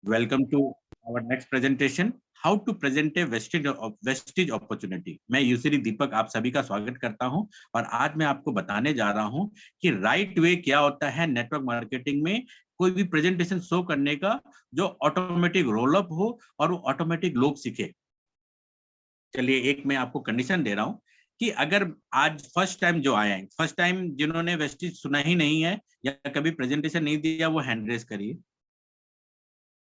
Welcome to our next presentation, how to present a vestige opportunity. मैं यूसरी दीपक आप सभी का स्वागत करता हूं और आज मैं आपको बताने जा रहा हूं कि राइट वे क्या होता है नेटवर्क मार्केटिंग में कोई भी प्रेजेंटेशन शो करने का जो ऑटोमेटिक रोल अप हो और वो ऑटोमेटिक लोग सीखे। चलिए एक मैं आपको कंडीशन दे रहा हूं कि अगर आज फर्स्ट टाइम जो आए हैं, फर्स्ट टाइम जिन्होंने वेस्टिज सुना ही नहीं है या कभी प्रेजेंटेशन नहीं दिया, वो हैंड रेज करिए।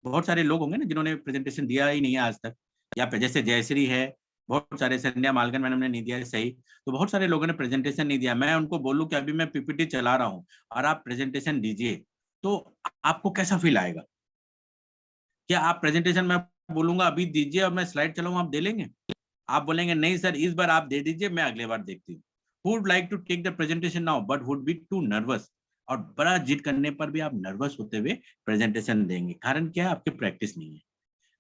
बहुत सारे लोग होंगे ना जिन्होंने प्रेजेंटेशन दिया ही नहीं है आज तक, या जैसे जयश्री है, बहुत सारे, संध्या मालगन मैडम ने नहीं दिया है, सही। तो बहुत सारे लोगों ने प्रेजेंटेशन नहीं दिया। मैं उनको बोलूं कि अभी मैं पीपीटी चला रहा हूं और आप प्रेजेंटेशन दीजिए, तो आपको कैसा फील आएगा? क्या आप प्रेजेंटेशन में बोलूंगा अभी दीजिए और मैं स्लाइड चलाऊं, आप दे लेंगे? आप बोलेंगे नहीं सर इस बार आप दे दीजिए, मैं अगले बार देखती हूँ। Would like to take the presentation now but would be too nervous. और बड़ा जिद करने पर भी आप नर्वस होते हुए प्रेजेंटेशन देंगे, कारण क्या है? आपकी प्रैक्टिस नहीं है।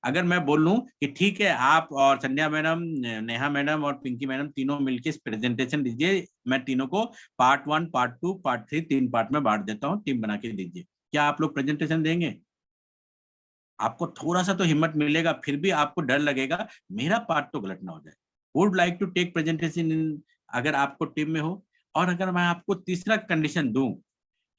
अगर मैं बोलूं कि ठीक है आप और संध्या मैडम, नेहा मैडम और पिंकी मैडम तीनों मिलकर प्रेजेंटेशन दीजिए, मैं तीनों को पार्ट 1, पार्ट 2, पार्ट 3 तीन पार्ट में बांट देता हूँ, टीम बना के दीजिए, क्या आप लोग प्रेजेंटेशन देंगे? आपको थोड़ा सा तो हिम्मत मिलेगा, फिर भी आपको डर लगेगा मेरा पार्ट तो गलत ना हो जाए। Would like to take presentation in, अगर आपको टीम में हो। और अगर मैं आपको तीसरा कंडीशन दूं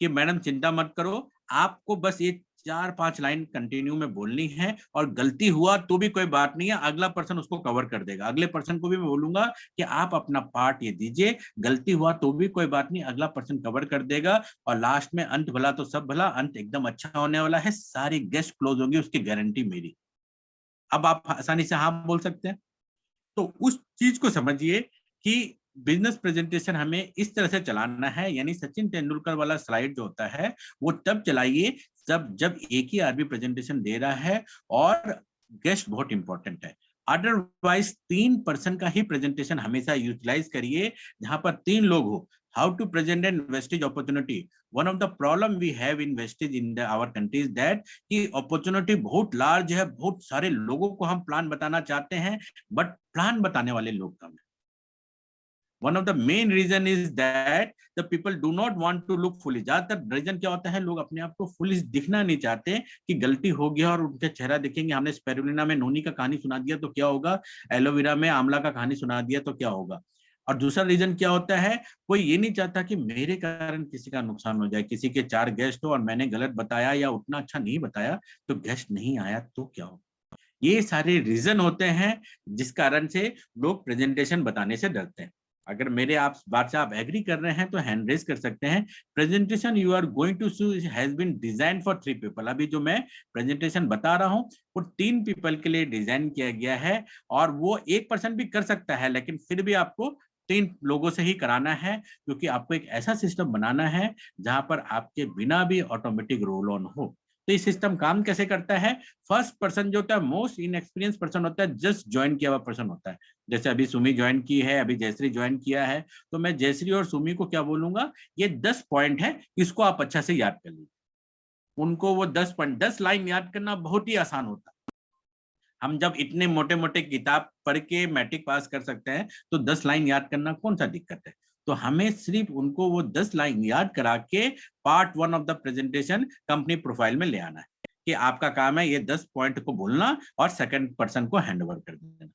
कि मैडम चिंता मत करो, आपको बस ये 4-5 लाइन कंटिन्यू में बोलनी है और गलती हुआ तो भी कोई बात नहीं है, अगला पर्सन उसको कवर कर देगा। अगले पर्सन को भी मैं बोलूंगा कि आप अपना पार्ट ये दीजिए, गलती हुआ तो भी कोई बात नहीं, अगला पर्सन कवर कर देगा। और लास्ट में अंत भला तो सब भला, अंत एकदम अच्छा होने वाला है, सारी गेस्ट क्लोज होगी, उसकी गारंटी मेरी। अब आप आसानी से हाँ बोल सकते हैं। तो उस चीज को समझिए कि बिजनेस प्रेजेंटेशन हमें इस तरह से चलाना है, यानी सचिन तेंदुलकर वाला स्लाइड जो होता है वो तब चलाइए जब एक ही आदमी प्रेजेंटेशन दे रहा है और गेस्ट बहुत इंपॉर्टेंट है। अदरवाइज 3% का ही प्रेजेंटेशन हमेशा यूटिलाइज करिए जहां पर 3 लोग हो। How to present an wastage opportunity. One of the problem we have in wastage in our country is that कि अपॉर्चुनिटी बहुत लार्ज है, बहुत सारे लोगों को हम प्लान बताना चाहते हैं, बट प्लान बताने वाले लोग कम है। One of the main reason is that the people do not want to look foolish. ज्यादातर रीजन क्या होता है, लोग अपने आप को फुलिश दिखना नहीं चाहते कि गलती हो गया और उनका चेहरा देखेंगे, हमने स्पेरुलिना में नोनी का कहानी सुना दिया तो क्या होगा, एलोवेरा में आंवला का कहानी सुना दिया तो क्या होगा। और दूसरा रीजन क्या होता है, कोई ये नहीं चाहता कि मेरे कारण किसी का नुकसान हो जाए, किसी के 4 गेस्ट हो और मैंने गलत बताया या उतना अच्छा नहीं बताया तो गेस्ट नहीं आया तो क्या हो। ये सारे रीजन होते हैं जिस कारण से लोग प्रेजेंटेशन बताने से डरते हैं। अगर मेरे आप बात से आप एग्री कर रहे हैं तो हैंड रेज कर सकते हैं। Presentation you are going to show has been design for 3 people. अभी जो मैं प्रेजेंटेशन बता रहा हूं वो 3 पीपल के लिए डिजाइन किया गया है, और वो 1% भी कर सकता है, लेकिन फिर भी आपको 3 लोगों से ही कराना है, क्योंकि आपको एक ऐसा सिस्टम बनाना है जहां पर आपके बिना भी ऑटोमेटिक रोल ऑन हो। तो ये सिस्टम काम कैसे करता है? फर्स्ट पर्सन जो होता है मोस्ट इनएक्सपीरियंस पर्सन होता है, जस्ट ज्वाइन किया हुआ पर्सन होता है। जैसे अभी सुमी ज्वाइन की है, अभी जयश्री ज्वाइन किया है, तो मैं जयश्री और सुमी को क्या बोलूंगा, ये 10 पॉइंट है, इसको आप अच्छा से याद कर लीजिए। उनको वो 10 पॉइंट 10 लाइन याद करना बहुत ही आसान होता है। हम जब इतने मोटे मोटे किताब पढ़ के मैट्रिक पास कर सकते हैं तो 10 लाइन याद करना कौन सा दिक्कत है? तो हमें सिर्फ उनको वो 10 लाइन याद करा के part 1 of the presentation company profile में ले आना है कि आपका काम है ये 10 पॉइंट को बोलना और सेकंड पर्सन को हैंड ओवर कर देना।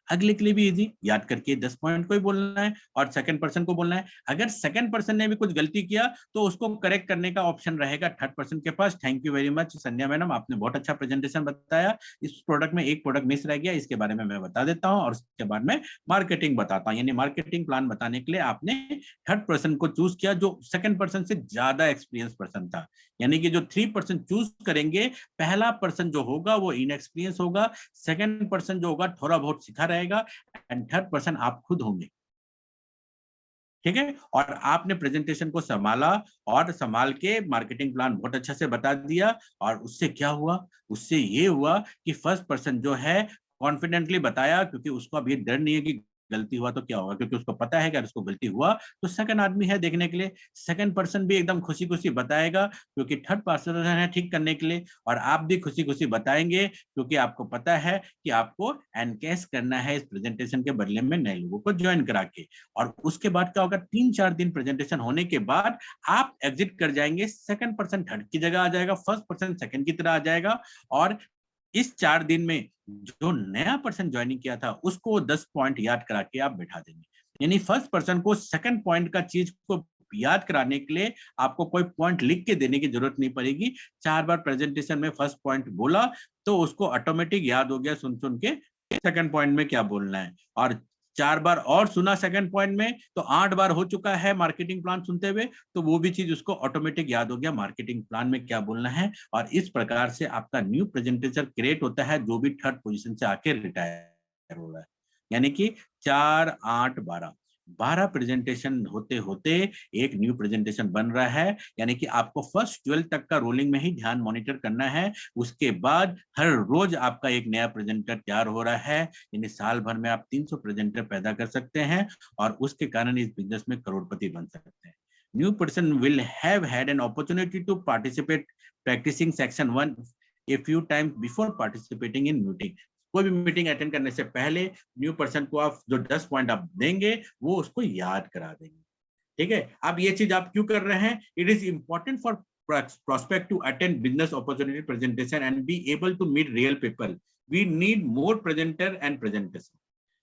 अगले के लिए भी इजी, याद करके 10 पॉइंट को ही बोलना है और सेकंड पर्सन को बोलना है। अगर सेकंड पर्सन ने भी कुछ गलती किया तो उसको करेक्ट करने का ऑप्शन रहेगा थर्ड पर्सन के पास। Thank you very much Sandhya madam, आपने बहुत अच्छा प्रेजेंटेशन बताया। इस प्रोडक्ट में एक प्रोडक्ट मिस रह गया, इसके बारे में मैं बता देता हूँ और उसके बाद में मार्केटिंग बताता हूँ। यानी मार्केटिंग प्लान बताने के लिए आपने थर्ड पर्सन को चूज किया जो सेकंड पर्सन से ज्यादा एक्सपीरियंस पर्सन था। यानी कि जो 3% चूज करेंगे, पहला पर्सन जो होगा वो इनएक्सपीरियंस होगा, सेकंड पर्सन जो होगा थोड़ा बहुत सिखा रहेगा, एंड थर्ड पर्सन आप खुद होंगे। ठीक है, और आपने प्रेजेंटेशन को संभाला और संभाल के मार्केटिंग प्लान बहुत अच्छा से बता दिया। और उससे क्या हुआ? उससे ये हुआ कि फर्स्ट पर्सन जो है कॉन्फिडेंटली बताया, क्योंकि उसको अब ये डर नहीं है कि गलती हुआ तो क्या होगा, क्योंकि उसको पता है कि अगर उसको गलती हुआ तो सेकंड आदमी है देखने के लिए, सेकंड पर्सन भी एकदम खुशी खुशी बताएगा क्योंकि थर्ड पर्सन है ठीक करने के लिए, और आप भी खुशी खुशी बताएंगे क्योंकि आपको पता है कि आपको एनकैश करना है इस प्रेजेंटेशन के बदले में नए लोगों को ज्वाइन करा के। और उसके बाद क्या होगा, 3-4 दिन प्रेजेंटेशन होने के बाद आप एग्जिट कर जाएंगे, सेकंड पर्सन थर्ड की जगह आ जाएगा, फर्स्ट पर्सन सेकंड की तरह आ जाएगा, और इस 4 दिन में जो नया पर्सन ज्वाइनिंग किया था उसको 10 पॉइंट याद करा के आप बैठा देंगे। यानी फर्स्ट पर्सन को सेकंड पॉइंट का चीज को याद कराने के लिए आपको कोई पॉइंट लिख के देने की जरूरत नहीं पड़ेगी। 4 बार प्रेजेंटेशन में फर्स्ट पॉइंट बोला तो उसको ऑटोमेटिक याद हो गया सुन सुन के सेकंड पॉइंट में क्या बोलना है, और 4 बार और सुना सेकंड पॉइंट में तो 8 बार हो चुका है मार्केटिंग प्लान सुनते हुए, तो वो भी चीज उसको ऑटोमेटिक याद हो गया मार्केटिंग प्लान में क्या बोलना है। और इस प्रकार से आपका न्यू प्रेजेंटेशन क्रिएट होता है जो भी थर्ड पोजीशन से आके रिटायर हो रहा है। यानी कि 4, 8, 12 प्रेजेंटेशन होते होते एक न्यू प्रेजेंटेशन बन रहा है। यानी कि आपको फर्स्ट 12 तक का रोलिंग में ही ध्यान मॉनिटर करना है, उसके बाद हर रोज आपका एक नया प्रेजेंटर तैयार हो रहा है। यानी साल भर में आप 300 प्रेजेंटर पैदा कर सकते हैं और उसके कारण इस बिजनेस में करोड़पति बन सकते हैं। New person will have had an opportunity to participate practicing section 1 a few times before participating in meeting. कोई भी मीटिंग अटेंड करने से पहले न्यू पर्सन को आप जो 10 पॉइंट आप देंगे वो उसको याद करा देंगे। ठीक है, अब ये चीज आप क्यों कर रहे हैं? It is important for prospect to attend business opportunity presentation and be able to meet real people. We need more presenter and presentation.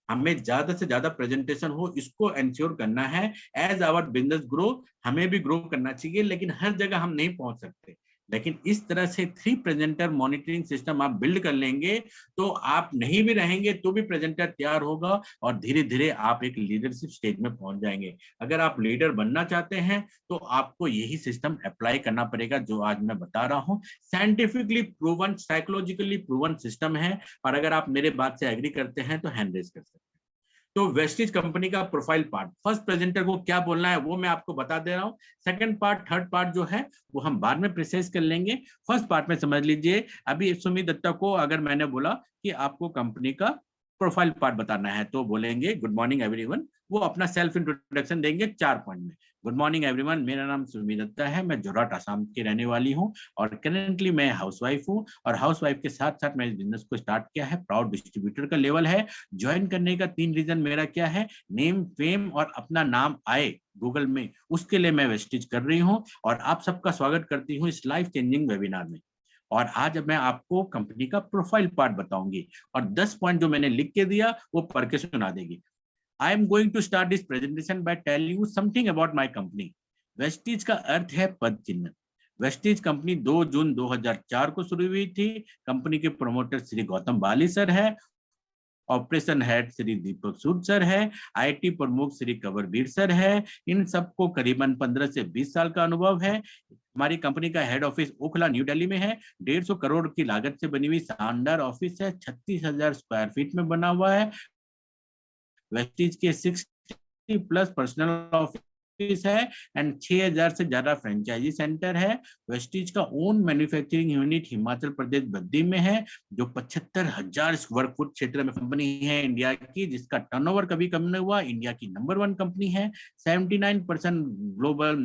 हमें ज्यादा से ज्यादा प्रेजेंटेशन हो, इसको एंश्योर करना है। एज आवर बिजनेस ग्रो, हमें भी ग्रो करना चाहिए, लेकिन हर जगह हम नहीं पहुंच सकते। लेकिन इस तरह से 3 प्रेजेंटर मॉनिटरिंग सिस्टम आप बिल्ड कर लेंगे तो आप नहीं भी रहेंगे तो भी प्रेजेंटर तैयार होगा और धीरे धीरे आप एक लीडरशिप स्टेज में पहुंच जाएंगे। अगर आप लीडर बनना चाहते हैं तो आपको यही सिस्टम अप्लाई करना पड़ेगा जो आज मैं बता रहा हूं। Scientifically proven, psychologically proven system है, और अगर आप मेरे बात से एग्री करते हैं तो हैंड रेज कर सकते हैं। तो वेस्टिज कंपनी का प्रोफाइल पार्ट, फर्स्ट प्रेजेंटर को क्या बोलना है वो मैं आपको बता दे रहा हूँ। सेकंड पार्ट, थर्ड पार्ट जो है वो हम बाद में प्रिसाइज कर लेंगे। फर्स्ट पार्ट में समझ लीजिए, अभी सुमित दत्ता को अगर मैंने बोला कि आपको कंपनी का प्रोफाइल पार्ट बताना है तो बोलेंगे गुड मॉर्निंग एवरीवन, वो अपना सेल्फ इंट्रोडक्शन देंगे 4 पॉइंट में। गुड मॉर्निंग एवरीवन, मेरा नाम सुमित दत्ता है, मैं जोरहाट आसाम की रहने वाली हूँ और करेंटली मैं हाउसवाइफ हूँ, और हाउसवाइफ के साथ साथ मैंने बिजनेस को स्टार्ट किया है, प्राउड डिस्ट्रीब्यूटर का लेवल है। ज्वाइन करने का 3 रीजन मेरा क्या है, नेम, फेम और अपना नाम आए गूगल में, उसके लिए मैं वेस्टिज कर रही हूँ और आप सबका स्वागत करती हूँ इस लाइफ चेंजिंग वेबिनार में। और आज मैं आपको कंपनी का प्रोफाइल पार्ट बताऊंगी और 10 पॉइंट जो मैंने लिख के दिया वो पढ़ के सुना देगी। I am going to start this presentation by telling you something about my company. Vestige का अर्थ है पद चिन्ह। वेस्टिज कंपनी 2 जून 2004 को शुरू हुई थी। कंपनी के प्रमोटर श्री गौतम बाली सर है, operation head Shri Deepak Sood sir है, आईटी प्रमुख श्री कंवरवीर सर है। इन सबको करीबन 15 से 20 साल का अनुभव है। हमारी कंपनी का head office Okhla new Delhi में है। 150 करोड़ की लागत से बनी हुई शानदार ऑफिस है, 36,000 स्क्वायर फीट में बना हुआ है। वेस्टिज के 60 प्लस पर्सनल ऑफिस है एंड 6,000 से ज्यादा फ्रेंचाइजी सेंटर है। वेस्टिज का own manufacturing unit Himachal Pradesh Baddi में है, जो 75,000 स्क्वायर फुट क्षेत्र में कंपनी है इंडिया की, जिसका टर्नओवर कभी कम नहीं हुआ। इंडिया की नंबर 1 कंपनी है। 79% ग्लोबल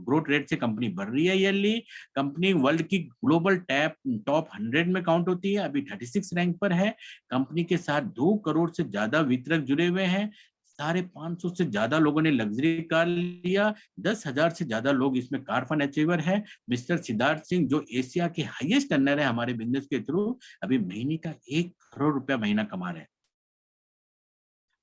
ग्रोथ रेट से कंपनी बढ़ रही है ईयरली। कंपनी वर्ल्ड की ग्लोबल टॉप 100 में काउंट होती है, अभी 36 रैंक पर है। कंपनी के साथ 2 करोड़ से ज्यादा वितरक जुड़े हुए हैं। 550 से ज्यादा लोगों ने लग्जरी कार लिया। 10,000 से ज्यादा लोग इसमें कार फन अचीवर है। मिस्टर सिद्धार्थ सिंह जो एशिया के हाईएस्ट अर्नर है हमारे बिजनेस के थ्रू, अभी महीने का 1 करोड़ रुपया महीना कमा रहे हैं।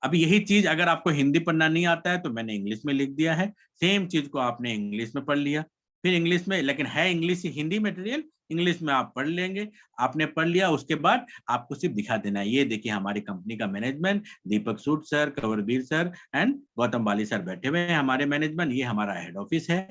अभी यही चीज अगर आपको हिंदी पढ़ना नहीं आता है तो मैंने इंग्लिश में लिख दिया है। सेम चीज को आपने इंग्लिश में पढ़ लिया, फिर इंग्लिश में, लेकिन है इंग्लिश हिंदी मटेरियल, इंग्लिश में आप पढ़ लेंगे। आपने पढ़ लिया, उसके बाद आपको सिर्फ दिखा देना है। ये देखिए हमारी कंपनी का management, Deepak Sood sir, Kanwarveer sir and Gautam Bali sir बैठे हुए हैं हमारे मैनेजमेंट। ये हमारा हेड ऑफिस है।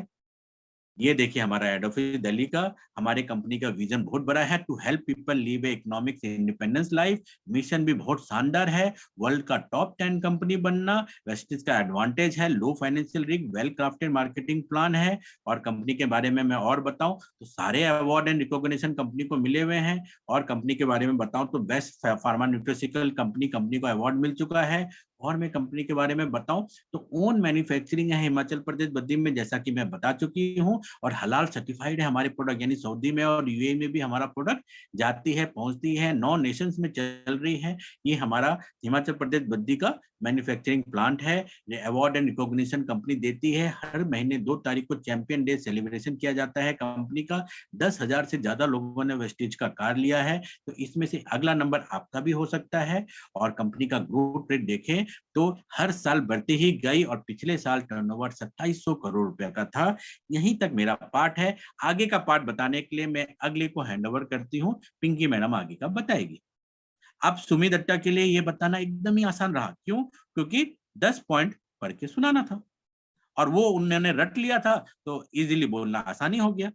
ये देखिए हमारा हेड ऑफिस दिल्ली का। हमारी कंपनी का विजन बहुत बड़ा है, to help people live a economic independence life. Mission भी बहुत शानदार है, वर्ल्ड का टॉप 10 कंपनी बनना। वेस्टिज का एडवांटेज है low financial risk, well crafted marketing plan है। और कंपनी के बारे में मैं और बताऊं तो सारे अवार्ड एंड रिकॉग्निशन कंपनी को मिले हुए हैं। और कंपनी के बारे में बताऊं तो बेस्ट फार्मा न्यूट्रिशिकल कंपनी को अवार्ड मिल चुका है। और मैं कंपनी के बारे में बताऊं तो ओन मैन्युफैक्चरिंग है हिमाचल प्रदेश बद्दी में, जैसा कि मैं बता चुकी हूँ, और हलाल सर्टिफाइड है हमारे प्रोडक्ट, यानी सऊदी में और यूएई में भी हमारा प्रोडक्ट जाती है, पहुंचती है, 9 नेशंस में चल रही है। ये हमारा हिमाचल प्रदेश बद्दी का मैन्युफैक्चरिंग प्लांट है। ये अवार्ड एंड रिकॉग्निशन कंपनी देती है। हर महीने 2 तारीख को चैंपियन डे सेलिब्रेशन किया जाता है कंपनी का। 10,000 से ज्यादा लोगों ने वेस्टिज का कार लिया है, तो इसमें से अगला नंबर आपका भी हो सकता है। और कंपनी का ग्रोथ रेट देखें तो हर साल बढ़ती ही गई, और पिछले साल टर्नओवर 2700 करोड़ रुपए का था। यहीं तक मेरा पार्ट है। आगे का पार्ट बताने के लिए मैं अगले को हैंडओवर करती हूँ, पिंकी मैडम आगे का बताएगी। अब सुमित दत्ता के लिए ये बताना एकदम ही आसान रहा, क्यों? क्योंकि 10 पॉइंट पढ़ के सुनाना था और वो उन्होंने रट लिया था, तो इजीली बोलना आसानी हो गया।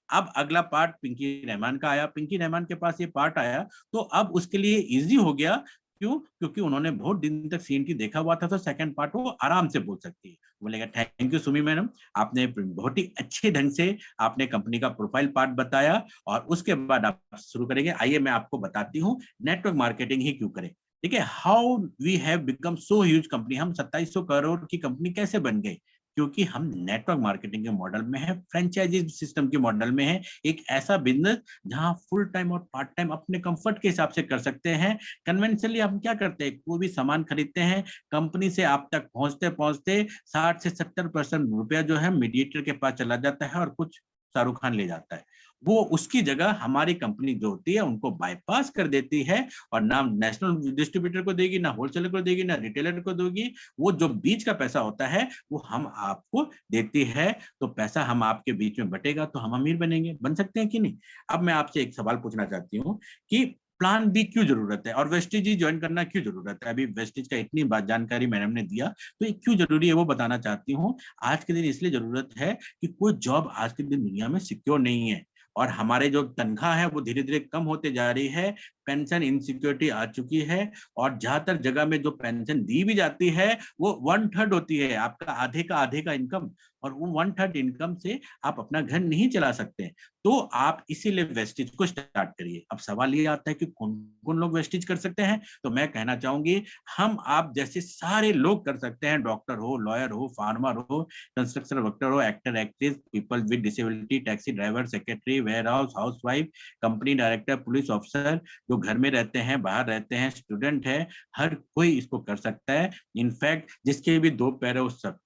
अब अगला पार्ट पिंकी रहमान का आया, पिंकी रहमान के पास ये पार्ट आया, तो अब उसके लिए इजी हो गया। क्यों? क्योंकि उन्होंने बहुत दिन तक सीएनटी देखा हुआ था, तो सेकंड पार्ट वो आराम से बोल सकती है। बोलेगा थैंक यू सुमी मैडम, आपने बहुत ही अच्छे ढंग से आपने कंपनी का प्रोफाइल पार्ट बताया, और उसके बाद आप शुरू करेंगे। आइए मैं आपको बताती हूँ नेटवर्क मार्केटिंग ही क्यों करें। ठीक है, how we have become so huge company, हम 2700 करोड़ की कंपनी कैसे बन गए? क्योंकि हम नेटवर्क मार्केटिंग के मॉडल में है, फ्रेंचाइजी सिस्टम के मॉडल में है, एक ऐसा बिजनेस जहां फुल टाइम और पार्ट टाइम अपने कंफर्ट के हिसाब से कर सकते हैं। कन्वेंशनली हम क्या करते हैं, कोई भी सामान खरीदते हैं, कंपनी से आप तक पहुंचते पहुंचते 60 से 70% रुपया जो है मीडिएटर के पास चला जाता है, और कुछ शाहरुख खान ले जाता है। वो उसकी जगह हमारी कंपनी जो होती है उनको बाईपास कर देती है, और ना नेशनल डिस्ट्रीब्यूटर को देगी, ना होलसेलर को देगी, ना रिटेलर को देगी। वो जो बीच का पैसा होता है वो हम आपको देती है, तो पैसा हम आपके बीच में बटेगा, तो हम अमीर बनेंगे, बन सकते हैं कि नहीं? अब मैं आपसे एक सवाल पूछना चाहती हूँ कि प्लान बी क्यों जरूरत है, और वेस्टिज ज्वाइन करना क्यों जरूरत है? अभी वेस्टिज का इतनी बात जानकारी मैडम ने दिया, तो ये क्यों जरूरी है वो बताना चाहती हूँ। आज के दिन इसलिए जरूरत है कि कोई जॉब आज के दिन दुनिया में सिक्योर नहीं है, और हमारे जो तनख्वाह है वो धीरे धीरे कम होते जा रही है, पेंशन इनसिक्योरिटी आ चुकी है, और ज्यादातर जगह में जो पेंशन दी भी जाती है वो 1/3 होती है, आपका आधे का इनकम, और वो 1/3 इनकम से आप अपना घर नहीं चला सकते। तो आप इसीलिए वेस्टिज को स्टार्ट करिए। अब सवाल ये आता है कि कौन कौन लोग वेस्टिज कर सकते हैं, तो मैं कहना चाहूंगी हम आप जैसे सारे लोग कर सकते हैं। डॉक्टर हो, लॉयर हो, फार्मर हो, कंस्ट्रक्शन वर्कर हो, actor actress, people with disability, taxi driver, secretary, warehouse, housewife, company director, police officer, जो घर में रहते हैं, बाहर रहते हैं, स्टूडेंट है, हर कोई इसको कर सकता है। इनफैक्ट जिसके भी 2 पैर है वो सब,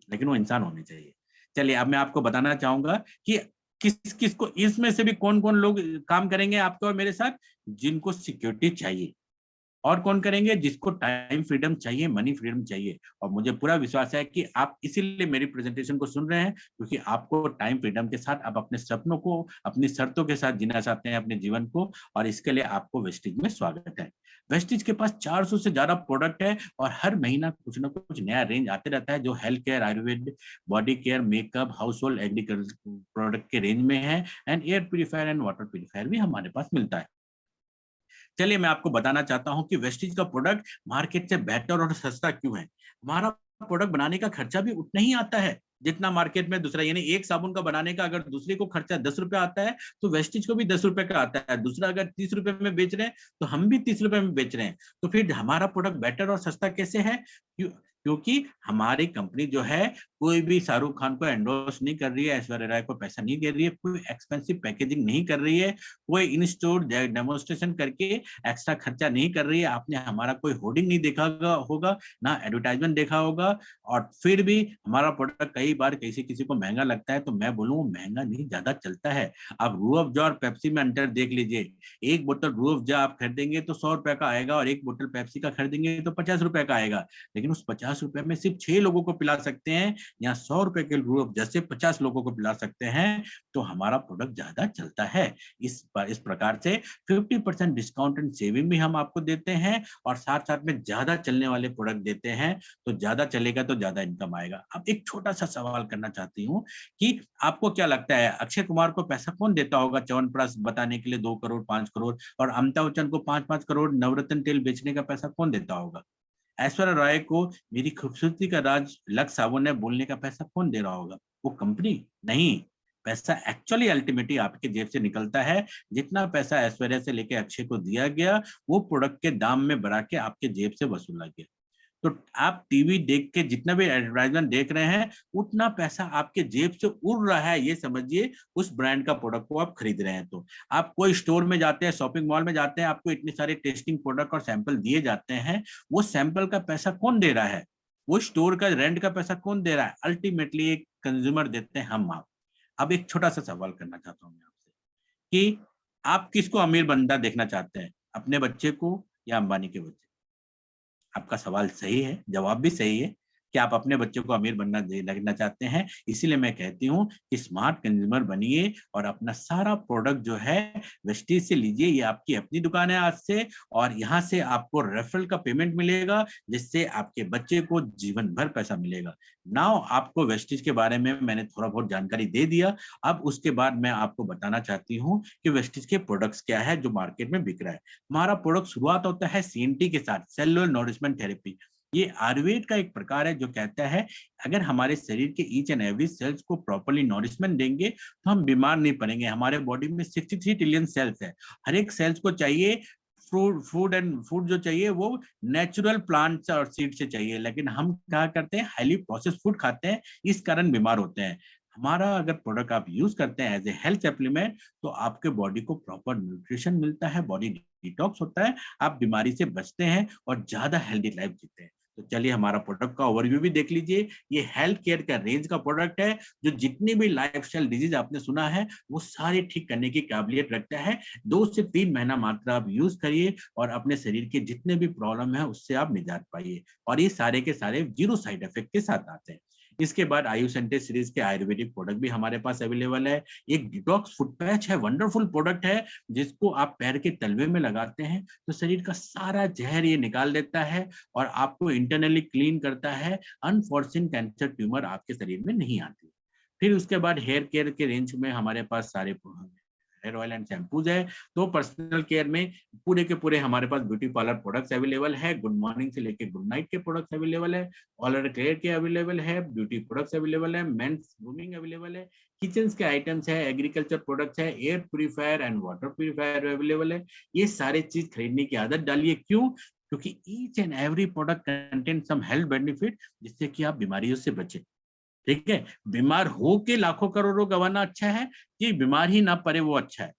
लेकिन वो इंसान होने चाहिए। चलिए अब मैं आपको बताना चाहूंगा कि किस किस को इसमें से भी कौन कौन लोग काम करेंगे आपके और मेरे साथ, जिनको सिक्योरिटी चाहिए, और कौन करेंगे जिसको टाइम फ्रीडम चाहिए, मनी फ्रीडम चाहिए। और मुझे पूरा विश्वास है कि आप इसीलिए मेरी प्रेजेंटेशन को सुन रहे हैं, क्योंकि आपको टाइम फ्रीडम के साथ आप अपने सपनों को, अपनी शर्तों के साथ जीना चाहते हैं अपने जीवन को, और इसके लिए आपको वेस्टिज में स्वागत है। वेस्टिज के पास 400 से ज्यादा प्रोडक्ट है, और हर महीना कुछ ना कुछ नया रेंज आते रहता है, जो health care, Ayurveda, body care, makeup, house hold, agriculture product के रेंज में है। And air purifier and water purifier भी हमारे पास मिलता है। चलिए मैं आपको बताना चाहता हूं कि वेस्टिज का प्रोडक्ट मार्केट से बेहतर और सस्ता क्यों है। हमारा प्रोडक्ट बनाने का खर्चा भी उतना ही आता है जितना मार्केट में दूसरा, यानी एक साबुन का बनाने का अगर दूसरे को खर्चा 10 रुपए आता है, तो वेस्टिज को भी 10 रुपए का आता है। दूसरा अगर 30 रुपए में बेच रहे हैं, तो हम भी 30 रुपए में बेच रहे हैं। तो फिर हमारा प्रोडक्ट बेटर और सस्ता कैसे है? क्योंकि हमारी कंपनी जो है कोई भी शाहरुख खान को एंडोर्स नहीं कर रही है, ऐश्वर्या राय को पैसा नहीं दे रही है, कोई एक्सपेंसिव पैकेजिंग नहीं कर रही है, कोई इन स्टोर डेमोन्स्ट्रेशन करके एक्स्ट्रा खर्चा नहीं कर रही है। आपने हमारा कोई होर्डिंग नहीं देखा होगा, ना एडवर्टाइजमेंट देखा होगा। और फिर भी हमारा प्रोडक्ट कई बार किसी किसी को महंगा लगता है, तो मैं बोलूँ महंगा नहीं, ज्यादा चलता है। आप रूह अफ़ज़ा और पेप्सी में अंतर देख लीजिए। एक बोतल रूह अफ़ज़ा आप खरीदेंगे तो 100 रुपए का आएगा, और एक बोतल पेप्सी का खरीदेंगे तो 50 रुपए का आएगा। लेकिन उस 50 रुपए में सिर्फ 6 लोगों को पिला सकते हैं, यहाँ 100 रुपए के रूह अफ़ज़ा से 50 लोगों को पिला सकते हैं। तो हमारा प्रोडक्ट ज्यादा चलता है। इस प्रकार से 50% डिस्काउंट एंड सेविंग भी हम आपको देते हैं, और साथ साथ में ज्यादा चलने वाले प्रोडक्ट देते हैं। तो ज्यादा चलेगा तो ज्यादा इनकम आएगा। अब एक छोटा सा सवाल करना चाहती हूँ कि आपको क्या लगता है, अक्षय कुमार को पैसा कौन देता होगा च्यवनप्राश बताने के लिए 2 करोड़ 5 करोड़, और अमिताभ बच्चन को 5-5 करोड़ नवरत्न तेल बेचने का पैसा कौन देता होगा? ऐश्वर्या राय को मेरी खूबसूरती का राज लक्स साबुन है बोलने का पैसा कौन दे रहा होगा? वो कंपनी नहीं। पैसा एक्चुअली अल्टीमेटली आपके जेब से निकलता है। जितना पैसा ऐश्वर्या से लेके अक्षय को दिया गया, वो प्रोडक्ट के दाम में बढ़ा के आपके जेब से वसूला गया। तो आप टीवी देख के जितना भी एडवर्टाइजमेंट देख रहे हैं, उतना पैसा आपके जेब से उड़ रहा है, ये समझिए उस ब्रांड का प्रोडक्ट को आप खरीद रहे हैं। तो आप कोई स्टोर में जाते हैं, शॉपिंग मॉल में जाते हैं, आपको इतने सारे टेस्टिंग प्रोडक्ट और सैंपल दिए जाते हैं, वो सैंपल का पैसा कौन दे रहा है? वो स्टोर का रेंट का पैसा कौन दे रहा है? अल्टीमेटली एक कंज्यूमर देते हैं हम आप। अब एक छोटा सा सवाल करना चाहता हूँ मैं आपसे कि आप किसको अमीर बंदा देखना चाहते हैं? अपने बच्चे को या अंबानी के बच्चे? आपका सवाल सही है, जवाब भी सही है कि आप अपने बच्चों को अमीर बनना देखना चाहते हैं। इसीलिए मैं कहती हूँ कि स्मार्ट कंज्यूमर बनिए और अपना सारा प्रोडक्ट जो है वेस्टीज से लीजिए। ये आपकी अपनी दुकान है आज से, और यहाँ से आपको रेफरल का पेमेंट मिलेगा, जिससे आपके बच्चे को जीवन भर पैसा मिलेगा। नाउ आपको वेस्टीज के बारे में मैंने थोड़ा बहुत जानकारी दे दिया। अब उसके बाद मैं आपको बताना चाहती हूँ कि वेस्टीज के प्रोडक्ट्स क्या है जो मार्केट में बिक रहा है। हमारा प्रोडक्ट शुरुआत होता है सीएनटी के साथ, सेलुलर नॉरिशमेंट थेरेपी। ये आयुर्वेद का एक प्रकार है जो कहता है अगर हमारे शरीर के ईच एंड एवरी सेल्स को प्रॉपर्ली नॉरिशमेंट देंगे तो हम बीमार नहीं पड़ेंगे। हमारे बॉडी में 63 ट्रिलियन सेल्स है। हर एक सेल्स को चाहिए फूड जो चाहिए वो नेचुरल प्लांट्स और सीड से चाहिए, लेकिन हम क्या करते हैं, हाईली प्रोसेस्ड फूड खाते हैं, इस कारण बीमार होते हैं। हमारा अगर प्रोडक्ट आप यूज करते हैं एज ए हेल्थ सप्लीमेंट, तो आपके बॉडी को प्रॉपर न्यूट्रिशन मिलता है, बॉडी डिटॉक्स होता है, आप बीमारी से बचते हैं और ज्यादा हेल्दी लाइफ जीते हैं। तो चलिए हमारा प्रोडक्ट का ओवरव्यू भी देख लीजिए। ये हेल्थ केयर का रेंज का प्रोडक्ट है जो जितनी भी लाइफस्टाइल डिजीज आपने सुना है वो सारे ठीक करने की काबिलियत रखता है। 2 से 3 महीना मात्र आप यूज करिए और अपने शरीर के जितने भी प्रॉब्लम है उससे आप निजात पाइए, और ये सारे के सारे जीरो साइड इफेक्ट के साथ आते हैं। इसके बाद आयुसेंटे सीरीज के आयुर्वेदिक प्रोडक्ट भी हमारे पास अवेलेबल है। एक डिटॉक्स फुट पैच है, वंडरफुल प्रोडक्ट है, जिसको आप पैर के तलवे में लगाते हैं तो शरीर का सारा जहर ये निकाल देता है और आपको इंटरनली क्लीन करता है। अनफॉर्चुन कैंसर ट्यूमर आपके शरीर में नहीं आती। फिर उसके बाद हेयर केयर के रेंज में हमारे पास सारे हेयर ऑयल एंड शैम्पूज है। तो पर्सनल केयर में पूरे के पूरे हमारे पास ब्यूटी पार्लर प्रोडक्ट्स अवेलेबल है। गुड मॉर्निंग से लेके गुड नाइट के प्रोडक्ट्स अवेलेबल है, ऑलर केयर के अवेलेबल है, ब्यूटी प्रोडक्ट्स अवेलेबल है, मेंस ग्रूमिंग अवेलेबल है, किचन के आइटम्स है, एग्रीकल्चर प्रोडक्ट्स है, air purifier and water purifier available है। ये सारे चीज खरीदने की आदत डालिए। क्यों? क्योंकि each and every product contain some health benefit, जिससे कि आप बीमारियों से बचें। ठीक है, बीमार हो के लाखों करोड़ों गंवाना अच्छा है कि बीमार ही ना पड़े वो अच्छा है?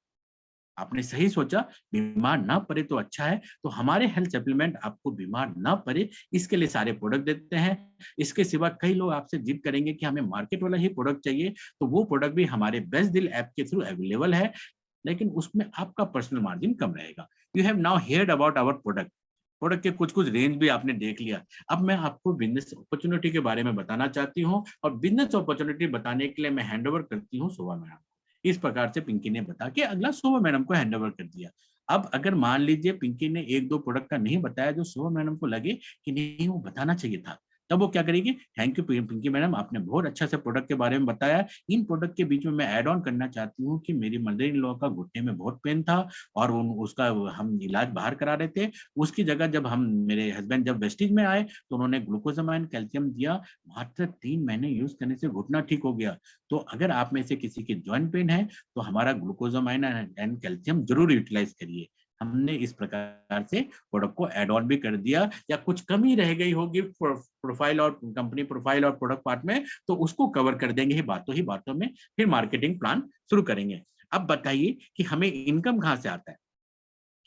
आपने सही सोचा, बीमार ना पड़े तो अच्छा है। तो हमारे हेल्थ सप्लीमेंट आपको बीमार ना पड़े इसके लिए सारे प्रोडक्ट देते हैं। इसके सिवा कई लोग आपसे जिद करेंगे कि हमें मार्केट वाला ही प्रोडक्ट चाहिए, तो वो प्रोडक्ट भी हमारे बेस्ट डील ऐप के थ्रू अवेलेबल है, लेकिन उसमें आपका पर्सनल मार्जिन कम रहेगा। You have now heard about our product. Product के कुछ कुछ रेंज भी आपने देख लिया। अब मैं आपको बिजनेस अपॉर्चुनिटी के बारे में बताना चाहती हूँ, और बिजनेस अपॉर्चुनिटी बताने के लिए मैं हैंड ओवर करती हूँ शोभा मैडम को। इस प्रकार से पिंकी ने बता के अगला शोभा मैडम को हैंड ओवर कर दिया। अब अगर मान लीजिए पिंकी ने 1-2 प्रोडक्ट का नहीं बताया जो शोभा मैडम को लगे कि नहीं वो बताना चाहिए था, तब वो क्या करेगी, थैंक यू पिंकी मैडम, आपने बहुत अच्छा से प्रोडक्ट के बारे में बताया। इन प्रोडक्ट के बीच में मैं ऐड ऑन करना चाहती हूँ कि मेरी मदर इन लॉ का घुटने में बहुत पेन था और उसका हम इलाज बाहर करा रहे थे। उसकी जगह जब हम मेरे हस्बैंड जब वेस्टीज में आए तो उन्होंने ग्लूकोजामाइन कैल्शियम दिया, मात्र 3 महीने यूज करने से घुटना ठीक हो गया। तो अगर आप में से किसी की जॉइंट पेन है तो हमारा ग्लूकोजामाइन एंड कैल्शियम जरूर यूटिलाइज करिए। हमने इस प्रकार से प्रोडक्ट को एड ऑन भी कर दिया, या कुछ कमी रह गई होगी प्रोफाइल और कंपनी प्रोफाइल और प्रोडक्ट पार्ट में, तो उसको कवर कर देंगे ही बातों में। फिर मार्केटिंग प्लान शुरू करेंगे। अब बताइए कि हमें इनकम कहाँ से आता है?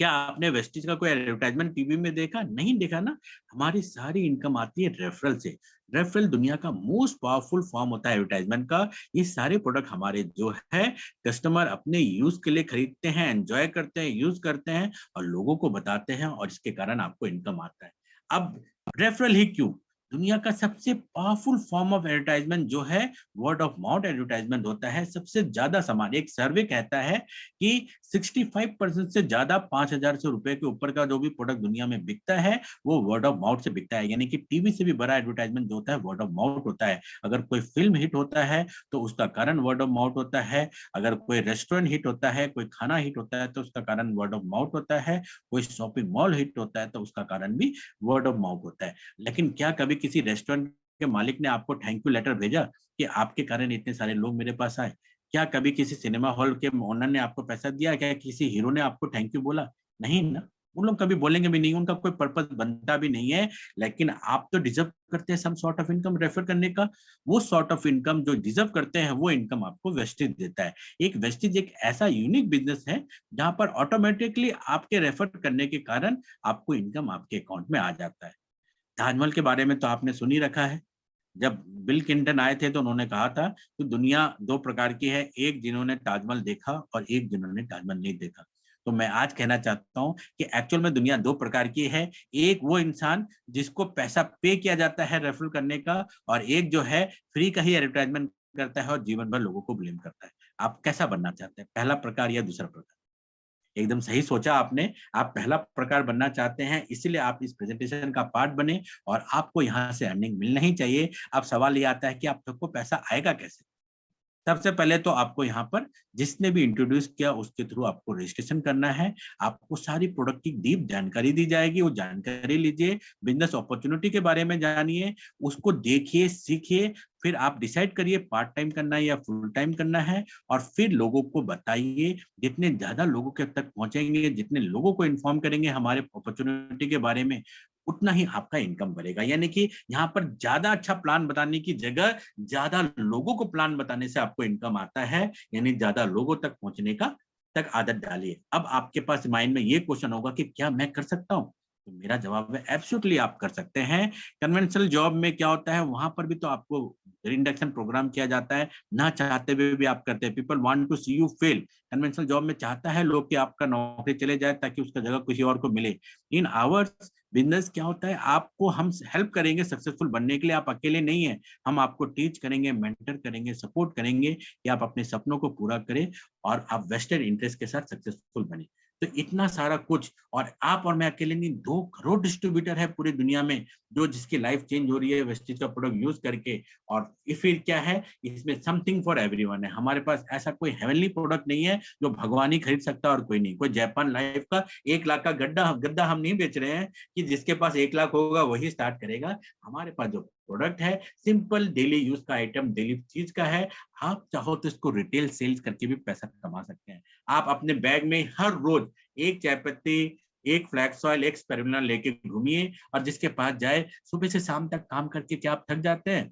क्या आपने वेस्टीज का कोई एडवर्टाइजमेंट टीवी में देखा? नहीं देखा ना। हमारी सारी इनकम आती है रेफरल से। रेफरल दुनिया का मोस्ट पावरफुल फॉर्म होता है एडवर्टाइजमेंट का। ये सारे प्रोडक्ट हमारे जो है कस्टमर अपने यूज के लिए खरीदते हैं, एंजॉय करते हैं, यूज करते हैं और लोगों को बताते हैं, और इसके कारण आपको इनकम आता है। अब रेफरल ही क्यों? दुनिया का सबसे पावरफुल फॉर्म ऑफ एडवर्टाइजमेंट जो है वर्ड ऑफ माउथ एडवर्टाइजमेंट होता है। सबसे ज्यादा सामान, एक सर्वे कहता है कि 65% से ज्यादा 5,000 से रुपए के ऊपर का जो भी प्रोडक्ट दुनिया में बिकता है वो वर्ड ऑफ माउथ से बिकता है। यानी कि टीवी से भी बड़ा एडवर्टाइजमेंट जो होता है वर्ड ऑफ माउथ होता है। अगर कोई फिल्म हिट होता है तो उसका कारण वर्ड ऑफ माउथ होता है। अगर कोई रेस्टोरेंट हिट होता है, कोई खाना हिट होता है तो उसका कारण वर्ड ऑफ माउथ होता है। कोई शॉपिंग मॉल हिट होता है तो उसका कारण भी वर्ड ऑफ माउथ होता है। लेकिन क्या कभी किसी रेस्टोरेंट के मालिक ने आपको थैंक यू लेटर भेजा कि आपके कारण इतने सारे लोग मेरे पास आए? क्या कभी किसी सिनेमा हॉल के ओनर ने आपको पैसा दिया? क्या किसी हीरो ने आपको थैंक यू बोला? नहीं ना। वो लोग कभी बोलेंगे भी नहीं, उनका कोई पर्पस बनता भी नहीं है, लेकिन आप तो डिजर्व करते हैं some sort of income refer करने का। वो सॉर्ट ऑफ इनकम जो डिजर्व करते हैं वो इनकम आपको वेस्टेज देता है। एक वेस्टेज एक ऐसा यूनिक बिजनेस है जहां पर ऑटोमेटिकली आपके रेफर करने के कारण आपको इनकम आपके अकाउंट में आ जाता है। ताजमहल के बारे में तो आपने सुन ही रखा है। जब बिल क्लिंटन आए थे तो उन्होंने कहा था कि दुनिया दो प्रकार की है, एक जिन्होंने ताजमहल देखा और एक जिन्होंने ताजमहल नहीं देखा। तो मैं आज कहना चाहता हूं कि एक्चुअल में दुनिया दो प्रकार की है। एक वो इंसान जिसको पैसा पे किया जाता है रेफरल करने का, और एक जो है फ्री का ही एडवर्टाइजमेंट करता है और जीवन भर लोगों को ब्लेम करता है। आप कैसा बनना चाहते हैं, पहला प्रकार या दूसरा प्रकार? एकदम सही सोचा आपने। आप पहला प्रकार बनना चाहते हैं, इसीलिए आप इस प्रेजेंटेशन का पार्ट बने और आपको यहाँ से अर्निंग मिलना ही चाहिए। अब सवाल ये आता है कि आप सबको पैसा आएगा कैसे? सबसे पहले तो आपको यहाँ पर जिसने भी इंट्रोड्यूस किया उसके थ्रू आपको रजिस्ट्रेशन करना है। आपको सारी प्रोडक्ट की डीप जानकारी दी जाएगी, वो जानकारी लीजिए, बिजनेस अपॉर्चुनिटी के बारे में जानिए, उसको देखिए, सीखिए, फिर आप डिसाइड करिए पार्ट टाइम करना है या फुल टाइम करना है, और फिर लोगों को बताइए। जितने ज्यादा लोगों के तक पहुंचेंगे, जितने लोगों को इन्फॉर्म करेंगे हमारे अपॉर्चुनिटी के बारे में, उतना ही आपका इनकम बढ़ेगा। यानी कि यहाँ पर ज्यादा अच्छा प्लान बताने की जगह ज्यादा लोगों को प्लान बताने से आपको इनकम आता है, यानी ज्यादा लोगों तक पहुंचने का तक आदत डालिए। अब आपके पास माइंड में ये क्वेश्चन होगा कि क्या मैं कर सकता हूँ? तो मेरा जवाब है एब्सोल्युटली आप कर सकते हैं। कन्वेंशनल जॉब में क्या होता है, वहां पर भी तो आपको इंडक्शन प्रोग्राम किया जाता है, ना चाहते हुए भी आप करते हैं। People want to see you fail. Conventional job में चाहता है लोग कि आपका नौकरी चले जाए ताकि उसका जगह किसी और को मिले। इन आवर्स बिजनेस क्या होता है, आपको हम हेल्प करेंगे सक्सेसफुल बनने के लिए, आप अकेले नहीं है। हम आपको टीच करेंगे, मेंटर करेंगे, सपोर्ट करेंगे कि आप अपने सपनों को पूरा करें और आप वेस्टेड इंटरेस्ट के साथ सक्सेसफुल बने। तो इतना सारा कुछ, और आप और मैं अकेले नहीं, 2 करोड़ डिस्ट्रीब्यूटर है पूरी दुनिया में जो जिसकी लाइफ चेंज हो रही है वेस्टेज का प्रोडक्ट यूज करके। और फिर क्या है, इसमें समथिंग फॉर एवरीवन है। हमारे पास ऐसा कोई हेवनली प्रोडक्ट नहीं है जो भगवान ही खरीद सकता और कोई नहीं। कोई जापान लाइफ का 1 लाख का गद्दा हम नहीं बेच रहे हैं कि जिसके पास 1 लाख होगा वही स्टार्ट करेगा। हमारे पास जो प्रोडक्ट है सिंपल डेली यूज का आइटम, डेली चीज का है। आप चाहो तो इसको रिटेल सेल्स करके भी पैसा कमा सकते हैं। आप अपने बैग में हर रोज एक चाय पत्ती, एक फ्लैक्स सॉइल, एक स्पिरुलिना लेके घूमिए, और जिसके पास जाए, सुबह से शाम तक काम करके क्या आप थक जाते हैं?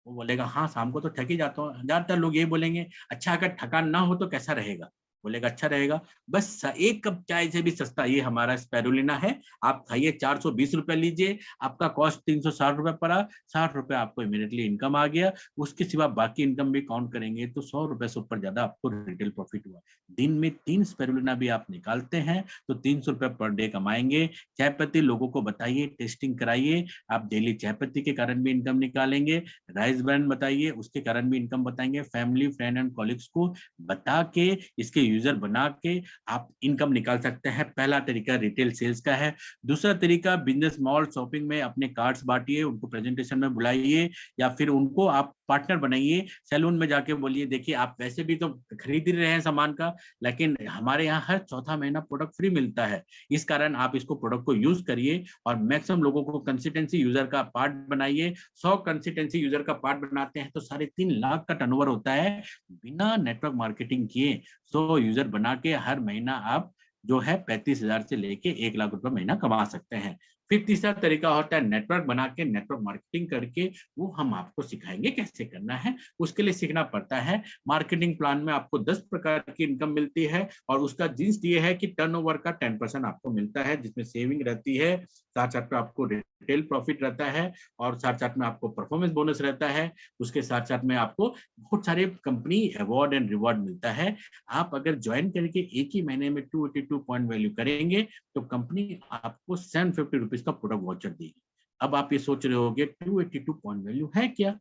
वो बोलेगा हाँ शाम को तो थक ही जाता हूँ। ज्यादातर लोग यही बोलेंगे, अच्छा अगर थकान ना हो तो कैसा रहेगा? बोलेगा अच्छा रहेगा। बस एक कप चाय से भी सस्ता ये हमारा स्पिरुलिना है। आप खाइए, 420 रुपए लीजिए, आपका कॉस्ट 360 रुपए पड़ा, 60 रुपए आपको इमीडिएटली इनकम आ गया। उसके सिवा बाकी इनकम भी काउंट करेंगे तो 100 रुपए से ऊपर ज्यादा आपको रिटेल प्रॉफिट हुआ। दिन में 3 स्पिरुलिना भी आप निकालते हैं तो 300 रुपए पर डे कमाएंगे। चाय पत्ती लोगों को बताइए, टेस्टिंग कराइए, आप डेली चाय पत्ती के कारण भी इनकम निकालेंगे। राइस ब्रांड बताइए, उसके कारण भी इनकम बताएंगे। फैमिली, फ्रेंड एंड कॉलिग्स को बता के, इसके यूजर बना के आप इनकम निकाल सकते हैं। पहला तरीका रिटेल सेल्स का है। दूसरा तरीका बिजनेस मॉल शॉपिंग में अपने कार्ड्स बांटिए, उनको प्रेजेंटेशन में बुलाइए, या फिर उनको आप पार्टनर बनाइए। सैलून में जाके बोलिए, देखिए आप वैसे भी तो खरीद ही रहे हैं सामान का, लेकिन हमारे यहाँ हर चौथा महीना प्रोडक्ट फ्री मिलता है, इस कारण आप इसको प्रोडक्ट को यूज करिए और मैक्सिमम लोगों को कंसिस्टेंसी यूजर का पार्ट बनाइए। 100 कंसिस्टेंसी यूजर का पार्ट बनाते हैं तो 3.5 लाख का टर्नओवर होता है। बिना नेटवर्क मार्केटिंग किए 100 यूजर बना के हर महीना आप जो है 35,000 से लेके 1 लाख रुपए महीना कमा सकते हैं। फिर तीसरा तरीका होता है नेटवर्क बना के, नेटवर्क मार्केटिंग करके, वो हम आपको सिखाएंगे कैसे करना है। उसके लिए सीखना पड़ता है। मार्केटिंग प्लान में आपको 10 प्रकार की इनकम मिलती है, और उसका जिन्स ये है कि टर्नओवर का 10% आपको मिलता है, जिसमें सेविंग रहती है, साथ साथ में आपको रिटेल प्रॉफिट रहता है, और साथ साथ में आपको परफॉर्मेंस बोनस रहता है। उसके साथ साथ में आपको बहुत सारे कंपनी अवार्ड एंड रिवॉर्ड मिलता है। आप अगर ज्वाइन करके एक ही महीने में 282 पॉइंट वैल्यू करेंगे तो कंपनी आपको 750 रुपीज का प्रोडक्ट वाउचर देगी। अब आप ये सोच रहे होंगे 282 पॉइंट वैल्यू है क्या?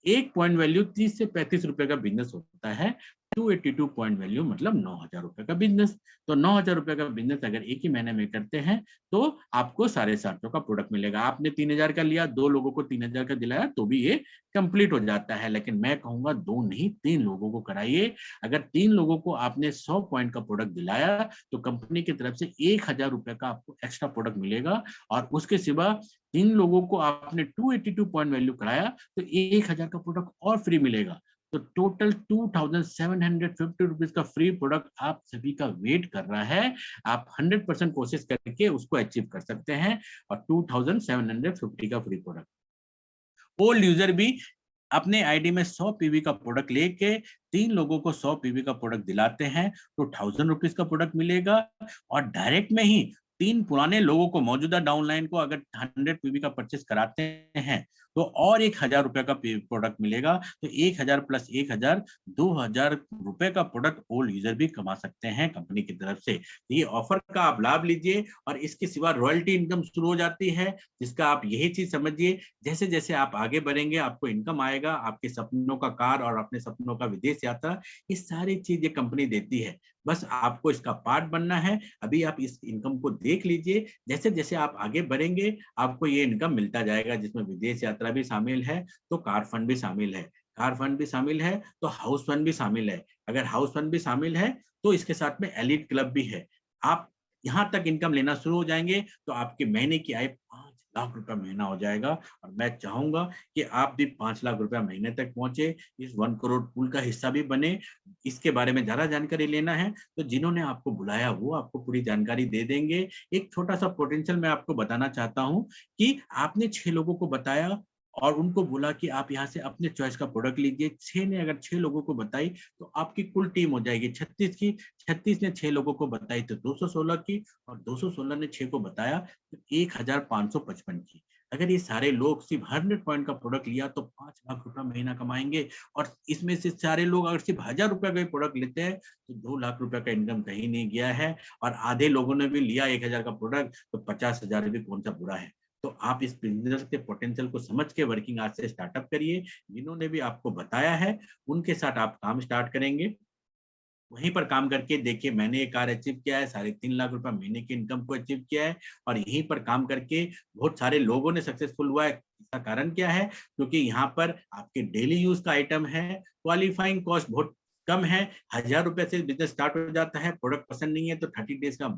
एक पॉइंट वैल्यू 30 से 35 रुपए का बिजनेस होता है। 282 पॉइंट वैल्यू मतलब 9,000 रुपए का बिजनेस। तो 9,000 रुपए का बिजनेस अगर एक ही महीने में करते हैं तो आपको 750 का प्रोडक्ट मिलेगा। आपने 3,000 का लिया, 2 लोगों को 3,000 का दिलाया तो भी ये कंप्लीट हो जाता है। लेकिन मैं कहूंगा 2 नहीं 3 लोगों को कराइए। अगर 3 लोगों को आपने 100 पॉइंट का प्रोडक्ट दिलाया तो कंपनी की तरफ से 1,000 रुपए का आपको एक्स्ट्रा प्रोडक्ट मिलेगा, और उसके सिवा 3 लोगों को आपने 282 पॉइंट वैल्यू कराया तो 1,000 का प्रोडक्ट और फ्री मिलेगा। तो टोटल 2750 रुपीज का फ्री प्रोडक्ट आप सभी का वेट कर रहा है। आप 100% कोशिश करके उसको अचीव कर सकते हैं और 2750 का फ्री प्रोडक्ट। ओल्ड यूजर भी अपने आईडी में 100 पीवी का प्रोडक्ट लेके 3 लोगों को 100 पीवी का प्रोडक्ट दिलाते हैं तो 1000 रुपीज का प्रोडक्ट मिलेगा। और डायरेक्ट में ही 3 पुराने लोगों को, मौजूदा डाउनलाइन को अगर 100 पीवी का परचेस कराते हैं तो और 1000 रुपए का प्रोडक्ट मिलेगा। तो 1000 प्लस 1000, 2000 रुपए का प्रोडक्ट ओल्ड यूजर भी कमा सकते हैं कंपनी की तरफ से। ये ऑफर का आप लाभ लीजिए और इसके सिवा रॉयल्टी इनकम शुरू हो जाती है, जिसका आप यही चीज समझिए, जैसे जैसे आप आगे बढ़ेंगे आपको इनकम आएगा, आपके सपनों का कार और अपने सपनों का विदेश यात्रा, ये सारी चीज ये कंपनी देती है। बस आपको इसका पार्ट बनना है। अभी आप इस इनकम को देख लीजिए, जैसे जैसे आप आगे बढ़ेंगे आपको ये इनकम मिलता जाएगा, जिसमें विदेश यात्रा भी शामिल है तो कार फंड भी शामिल है, कार फंड भी शामिल है तो हाउस फंड भी शामिल है। अगर हाउस फंड भी शामिल है तो इसके साथ में एलीट क्लब भी है। आप यहाँ तक इनकम लेना शुरू हो जाएंगे तो आपके महीने की आय 5 लाख रुपया महीना हो जाएगा। और मैं चाहूंगा कि आप भी 5 लाख रुपया महीने तक पहुंचे, इस 1 करोड़ पूल का हिस्सा भी बने। इसके बारे में ज्यादा जानकारी लेना है तो जिन्होंने आपको बुलाया वो आपको पूरी जानकारी दे देंगे। एक छोटा सा पोटेंशियल मैं आपको बताना चाहता हूँ कि आपने 6 लोगों को बताया और उनको बोला कि आप यहाँ से अपने चॉइस का प्रोडक्ट लीजिए। 6 ने अगर 6 लोगों को बताई तो आपकी कुल टीम हो जाएगी 36 की। 36 ने 6 लोगों को बताई तो 216 की, और 216 ने 6 को बताया तो 1555 की। अगर ये सारे लोग सिर्फ 100 पॉइंट का प्रोडक्ट लिया तो 5 लाख रुपया महीना कमाएंगे। और इसमें से सारे लोग अगर सिर्फ 1000 रुपया का प्रोडक्ट लेते हैं तो 2 लाख रुपया का इनकम कहीं नहीं गया है। और आधे लोगों ने भी लिया 1000 का प्रोडक्ट तो 50,000 भी कौन सा बुरा है। तो आप इस बिजनेस के पोटेंशियल को समझ के वर्किंग आज से स्टार्टअप करिए। जिन्होंने भी आपको बताया है उनके साथ आप काम स्टार्ट करेंगे, वहीं पर काम करके देखिए मैंने ये कार अचीव किया है, 3.5 लाख रुपया महीने की इनकम को अचीव किया है। और यहीं पर काम करके बहुत सारे लोगों ने सक्सेसफुल हुआ है। इसका कारण क्या है? क्योंकि यहाँ पर आपके डेली यूज का आइटम है, क्वालिफाइंग कॉस्ट बहुत कम है, 1000 रुपए से बिजनेस स्टार्ट हो जाता है। प्रोडक्ट पसंद नहीं है तो 30 डेज का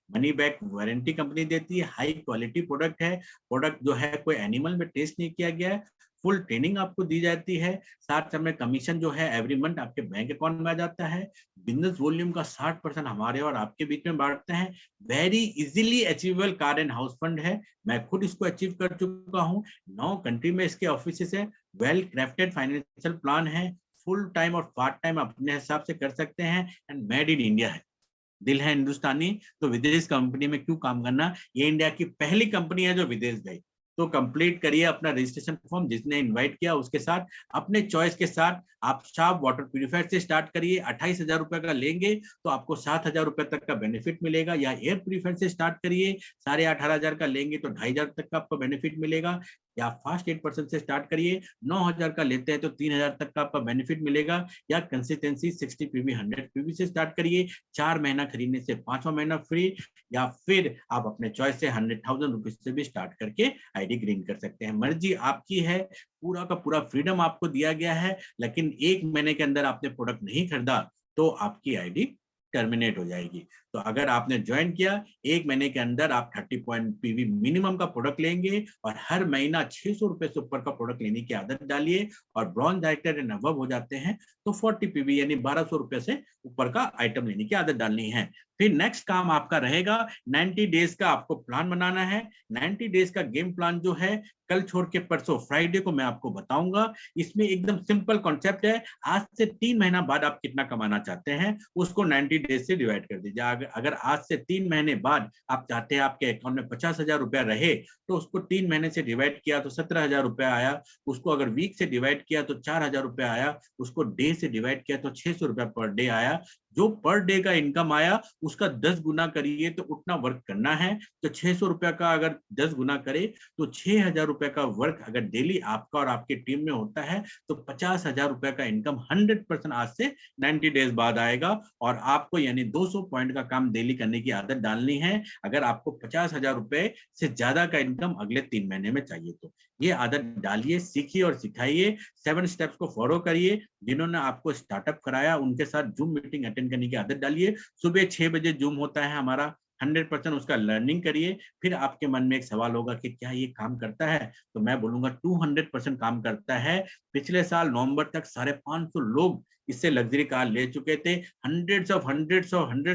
मनी बैक वारंटी कंपनी देती है। हाई क्वालिटी प्रोडक्ट है, प्रोडक्ट जो है कोई एनिमल में टेस्ट नहीं किया गया है। फुल ट्रेनिंग आपको दी जाती है, साथ में कमीशन जो है एवरी मंथ आपके बैंक अकाउंट में आ जाता है। बिजनेस वॉल्यूम का 60% हमारे और आपके बीच में बांटते हैं। Very easily achievable car and house fund है, मैं खुद इसको अचीव कर चुका हूँ। 9 कंट्री में इसके ऑफिस है। वेल क्राफ्टेड फाइनेंशियल प्लान है, फुल टाइम और पार्ट टाइम अपने हिसाब से कर सकते हैं। एंड मेड इन इंडिया है, दिल है हिंदुस्तानी तो विदेश कंपनी में क्यों काम करना। ये इंडिया की पहली कंपनी है जो विदेश गई। तो कंप्लीट करिए अपना रजिस्ट्रेशन फॉर्म, जिसने इनवाइट किया उसके साथ अपने चॉइस के साथ। आप शार्प वाटर प्यूरिफायर से स्टार्ट करिए, 28,000 रुपए का लेंगे तो आपको 7,000 रुपए तक का बेनिफिट मिलेगा। या एयर प्यूरिफायर से स्टार्ट करिए, 18,500 का लेंगे तो 2,500 तक का आपको बेनिफिट मिलेगा। या फास्ट 8% से स्टार्ट करिए, 9,000 का लेते हैं तो 3,000 तक का आपका बेनिफिट मिलेगा। या कंसिस्टेंसी 60 पीवी 100 पीवी से स्टार्ट करिए, 4 महीना खरीदने से 5वां महीना फ्री। या फिर आप अपने चॉइस से 100,000 रुपीज से भी स्टार्ट करके आईडी ग्रीन कर सकते हैं। मर्जी आपकी है, पूरा का पूरा फ्रीडम आपको दिया गया है। लेकिन 1 महीने के अंदर आपने प्रोडक्ट नहीं खरीदा तो आपकी आईडी टर्मिनेट हो जाएगी। तो अगर आपने ज्वाइन किया, 1 महीने के अंदर आप 30 पॉइंट पीवी मिनिमम का प्रोडक्ट लेंगे और हर महीना 600 रुपए से ऊपर का प्रोडक्ट लेने की आदत डालिए। और ब्रॉन्ज डायरेक्टर एंड अबव हो जाते हैं तो 40 पीवी यानी 1200 रुपए से ऊपर का आइटम लेने की आदत डालनी है। फिर नेक्स्ट काम आपका रहेगा 90 डेज का आपको प्लान बनाना है। 90 डेज का गेम प्लान जो है कल छोड़ के परसों फ्राइडे को मैं आपको बताऊंगा। इसमें एकदम सिंपल कॉन्सेप्ट है, आज से 3 महीना बाद आप कितना कमाना चाहते हैं उसको 90 डेज से डिवाइड कर दीजिए। अगर आज से 3 महीने बाद आप चाहते हैं आपके अकाउंट में 50,000 रुपया रहे तो उसको 3 महीने से डिवाइड किया तो 17,000 रुपया आया। उसको अगर वीक से डिवाइड किया तो 4,000 रुपया आया। उसको डे से डिवाइड किया तो 600 रुपया पर डे आया। जो पर डे का इनकम आया उसका 10 गुना करिए तो उतना वर्क करना है। तो 600 रुपया का अगर 10 गुना करे तो 6,000 रुपया का वर्क अगर डेली आपका और आपके टीम में होता है तो 50,000 रुपया का इनकम 100% आज से 90 डेज बाद आएगा। और आपको यानी 200 पॉइंट का काम डेली करने की आदत डालनी है अगर आपको 50,000 रुपए से ज्यादा का इनकम अगले 3 महीने में चाहिए। तो ये आदत डालिए, सीखिए और सिखाइए। 7 स्टेप्स को फॉलो करिए। जिन्होंने आपको स्टार्टअप कराया उनके साथ जूम मीटिंग अटेंड करने की आदत डालिए। सुबह 6 बजे जूम होता है हमारा, 100% उसका लर्निंग करिए। फिर आपके मन में एक सवाल होगा कि क्या ये काम करता है, तो मैं बोलूंगा 200% काम करता है। पिछले साल नवंबर तक 550 लोग इससे लग्जरी कार ले चुके थे। हंड्रेड्स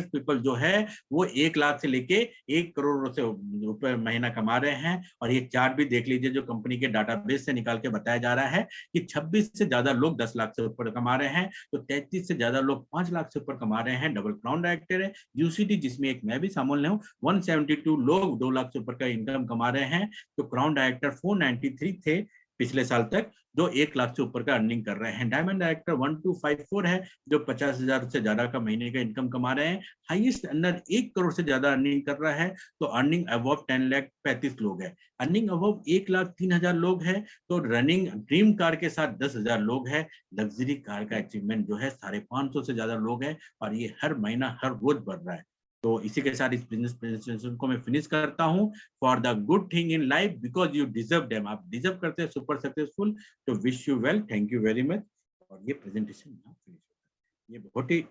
पीपल जो है वो 1 लाख से लेके 1 करोड़ से रुपए महीना कमा रहे हैं। और ये चार्ट भी देख लीजिए जो कंपनी के डाटाबेस से निकाल के बताया जा रहा है कि 26 से ज्यादा लोग 10 लाख से ऊपर कमा रहे हैं, तो 33 से ज्यादा लोग 5 लाख से ऊपर कमा रहे हैं। डबल क्राउन डायरेक्टर है। यूसीडी जिसमें एक मैं भी शामिल हूँ, 172 लोग 2 लाख से ऊपर का इनकम कमा रहे हैं। तो क्राउन डायरेक्टर 493 थे पिछले साल तक, जो 1 लाख से ऊपर का अर्निंग कर रहे हैं। डायमंड डायरेक्टर 1254 है, जो 50,000 से ज्यादा का महीने का इनकम कमा रहे हैं। हाईएस्ट अर्नर 1 करोड़ से ज्यादा अर्निंग कर रहा है, तो अर्निंग अबव 10 लाख 35 लोग है। अर्निंग अबव 1 लाख 3,000 लोग है, तो रनिंग ड्रीम कार के साथ 10,000 लोग है। लग्जरी कार का अचीवमेंट जो है 550 से ज्यादा लोग है, और ये हर महीना हर रोज बढ़ रहा है। तो इसी के साथ इस बिजनेस प्रेजेंटेशन को मैं फिनिश करता हूं। For the good thing in life because you deserve them, आप डिजर्व करते हैं सुपर सक्सेसफुल। तो wish you well, thank you very much. और ये प्रेजेंटेशन यहाँ फिनिश होता है। ये बहुत ही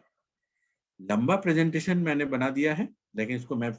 लंबा प्रेजेंटेशन मैंने बना दिया है, लेकिन इसको मैं